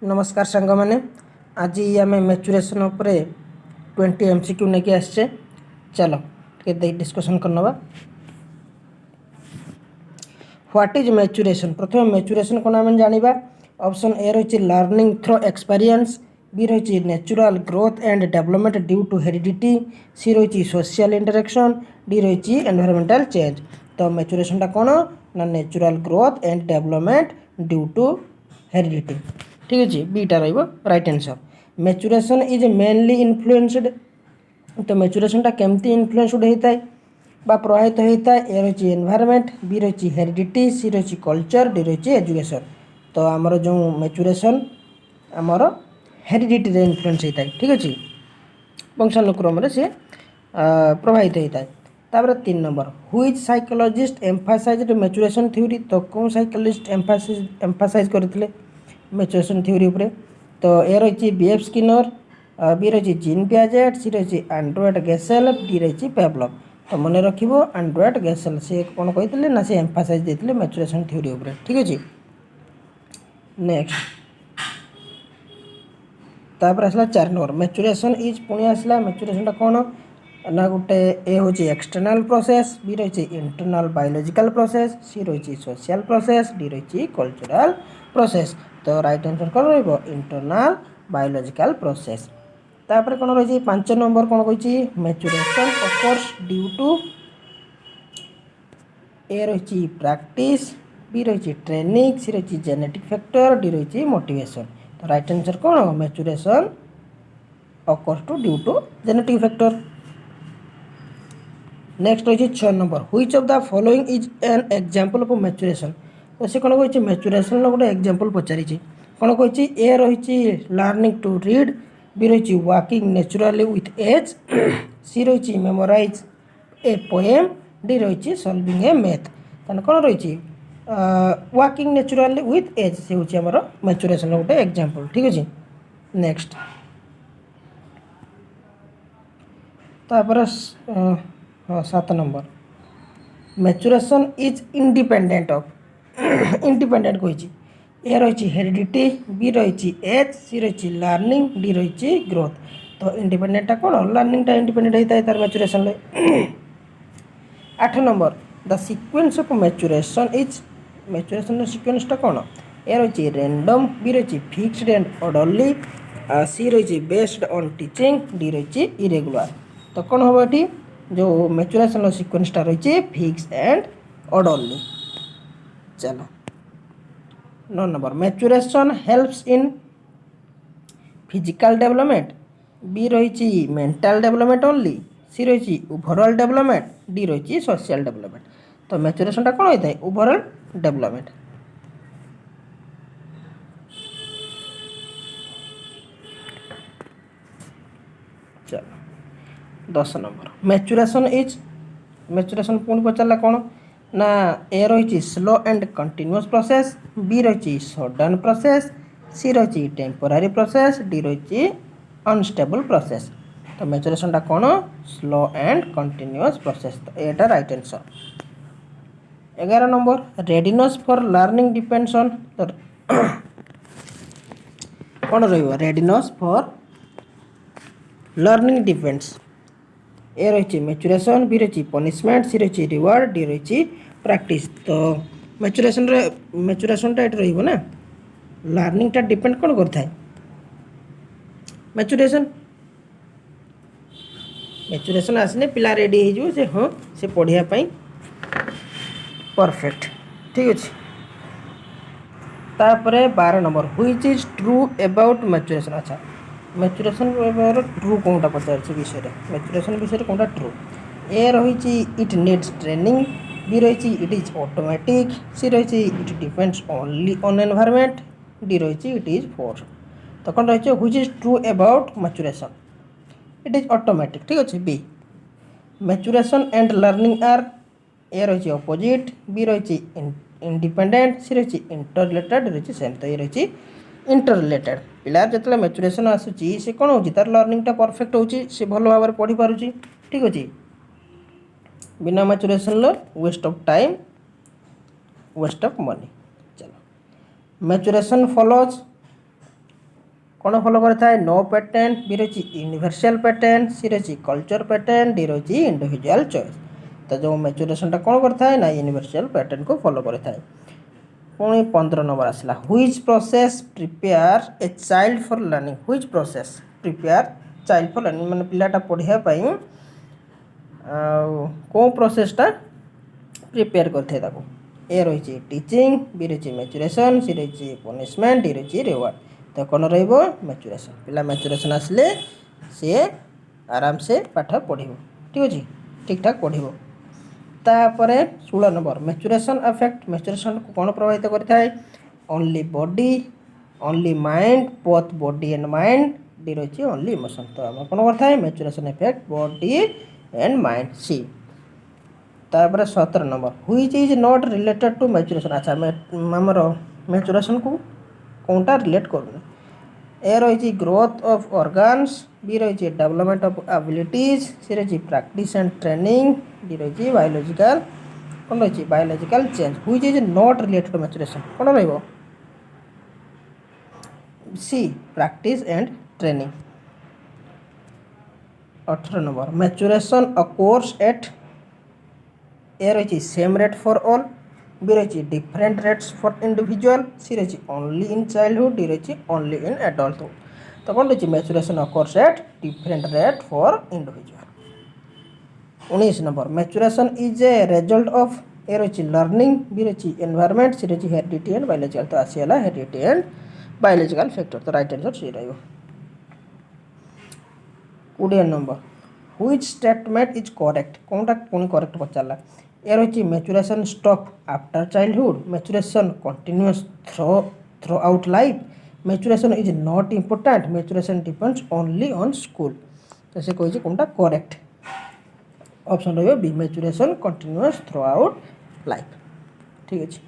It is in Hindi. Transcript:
नमस्कार सांग मैंने आज आम मैच्योरेशन उपर 20 MCQ नहीं आसचे। चलो टे डिस्कसन करना। What is maturation? प्रथम मैच्योरेशन कौन आम जाना। ऑप्शन ए रही लर्निंग थ्रू एक्सपीरियंस, बी रही natural growth and development due to heredity, C रही सोशल इंटरेक्शन, डी रही एनवायरमेंटल चेंज। तो मैच्योरेशन कौन ना natural growth and development due to heredity. ठीक अच्छे बीटा right answer. Maturation is mainly influenced. तो मैच्योरेशन केमती इन्फ्लुएंस्ड होता है बा प्रभावित होता है? ए रही एनवायरमेंट, बी रही हेरिडिटी, सी रही कल्चर, डी रही एजुकेशन। तो आमर जो मैच्योरेशन आमर हेरिडिटी रे इन्फ्लुएंस होता है। ठीक अच्छे वंशानुक्रम से प्रभावित होता है। तापर 3 number which psychologist emphasized maturation theory. तो कौन साइकोलॉजिस्ट एम्फासाइज करते मैच्योरेशन थ्योरी उपरे? तो ए रही BF स्किनर, बी रही जीन पियाजेट, सी रही एंड्रॉयड गेसेल, डी रही पेवलव। तो मन रखिब एंड्रॉयड गेसेल से कौन कहते ना से एम्फासाइज देते मैच्योरेशन थ्योरी उपरे। ठीक अच्छे नेक्स्ट तापर आसला 4 नंबर मैच्योरेशन इज पुणी आसला। मैच्योरेशन कौन ना गोटे ए हूँ एक्सटर्नाल प्रोसेस, बी रही इंटरनाल बायोलॉजिकल प्रोसेस, सी रही सोशल प्रोसेस, डी रही कल्चरल प्रोसेस। तो राइट आंसर कौन रही इंटरनाल बायोलॉजिकल प्रोसेस। तापर कौन रही 5 नंबर कौन कही maturation occurs due to A रही प्रैक्टिस, बी रही ट्रेनिंग, सी रही जेनेटिक फैक्टर, डी रही मोटिवेशन। तो राइट आंसर कौन maturation occurs to due to genetic factor. Next रही 6 number which of the following is an example of maturation. तो से कौन कही मैच्योरेशन गोटे एग्जांपल पचारि कौन कही ए रही लर्निंग टू रीड, बी रही वॉकिंग नेचुरली विथ एज, सी रही मेमोराइज ए पोएम, डी रही सॉल्विंग ए मैथ। तेना कौन रही वॉकिंग नेचुरली विथ एज से हूँ आमर मैच्योरेशन गोटे एग्जांपल। ठीक अच्छे नेक्स्ट तापर हाँ 7 number maturation is independent of independent कही ए रही हेरिडिटी, बी रही एज, सी रही लर्निंग, डी रही ग्रोथ। तो इंडिपेंडेंटा कौन लर्निंग इंडिपेंडेंट होता है तार maturation. 8 number the sequence of maturation is maturation sequence कौन ए रही रैंडम, बी रही फिक्स्ड एंड ऑर्डरली, सी रही बेस्ड ऑन टीचिंग, डी रही इरेगुलर। तो कौन हम ये जो मैच्योरेशन सीक्वेंसटा रही फिक्स एंड ऑर्डरली। चलो 9 number maturation helps in physical development, B रही मेंटल डेवलपमेंट ओनली, सी रही ओवरऑल डेवलपमेंट, डी रही सोशल डेवलपमेंट। तो मैच्योरेशन कौन होता है ओवरऑल डेवलपमेंट। चलो 10 नंबर मैच्योरेशन पुणी पचारा कौन ना ए रही slow and continuous process, B रही सडन प्रोसेस, सी रही टेम्पोरारी प्रोसेस, डी रही अनस्टेबल प्रोसेस। तो मैच्योरेशन कौन स्लो एंड कंटिन्यूअस प्रोसेस। तो एटा right answer. 11 number readiness for learning depends on. तो कौन readiness for learning depends A रही मैच्योरेशन, बी रही पनिशमेंट, सी रही रिवार्ड, डी रही प्रैक्टिस। तो मैच्योरेशन ये रहा लर्निंग टा डिपेंड कौन करता है मैच्योरेशन आसने पिला रेडी हो से हाँ से पढ़ाई परफेक्ट। ठीक अच्छे तापर 12 number which is true about maturation. अच्छा मैच्योरेशन ट्रू कौनटा पचार विषय मैच्योरेशन विषय कौनटा ट्रू ए रही इट नीड्स ट्रेनिंग, बी रही इट इज ऑटोमेटिक, सी रही it depends only on environment, D रही इट इज फोर्स। तो कौन रही which is true about maturation it is automatic. ठीक अच्छे B maturation and learning are A रही ऑपोजिट, बी रही इंडिपेंडेंट, सी रही इंटररिलेटेड, रही सेम। तो ये रही इंटररिलेटेड पिलार जो मैच्योरेशन आसूची से कौन हो तार लर्निंगटा परफेक्ट होची से भल भाव में पढ़ी पारुची। ठीक अच्छे बिना maturation waste of time waste of money. चलो मैच्योरेशन फॉलोज कौन फॉलो करता है नो पैटर्न बी रही यूनिवर्सल पैटर्न सी रही कल्चर पैटर्न डी रही इंडिविजुअल चॉइस तो जो मैच्योरेशनटा कौन करता है ना यूनिवर्सल पैटर्न को फॉलो करता है पुणी 15 नंबर आसला which process prepare a child for learning which process prepare child for learning माने पिलाटा पढ़िया कौ प्रोसेसटा प्रिपेयर करथे ताको ए रही टीचिंग बी रही मैच्योरेशन सी रही पनिशमेंट डी रही रिवार्ड तो कौन रहिबो मैच्योरेशन पिला मैच्योरेशन आसले सी आराम से पाठ पढ़िबो ठीक अछि ठीक ठाक पढ़िबो तापरे 16 नंबर मैच्योरेशन अफेक्ट मैच्योरेशन को कौन प्रभावित करता है only body only mind both body and mind D रही ओनली इमोशन तो आम कौन करता है maturation effect body and mind C तापर 17 number which is not related to maturation अच्छा आमर मैच्योरेशन को कौनटा रिलेट करूँ ए रही ग्रोथ ऑफ ऑर्गन्स बी रही डेवलपमेंट ऑफ एबिलिटीज सी रही प्रैक्टिस एंड ट्रेनिंग डी रही बायोलॉजिकल कौन रही biological change which is not related to maturation कौन रहिबो C practice and training 18 number maturation occurs at A रही same rate for all B रही different rates for individual C रही ओनली इन चाइल्डहुड डी रही ओनली इन एडल्टहुड तो कौन रही maturation occurs at different rate for individual 19 number maturation is a result of A रही लर्निंग बी रही एनवायरनमेंट सी रही हेरिडिटी एंड बायोलॉजिकल तो आसीगला हेरिडिटी एंड बायोलॉजिकल फैक्टर तो राइट आंसर सी रही 20 number which statement is correct कौनटा पुणी करेक्ट पचारा ए रही maturation stop after childhood maturation continuous throughout life maturation is not important maturation depends only on school तो से कही कौनटा करेक्ट ऑप्शन रही B maturation continuous throughout life ठीक अच्छे।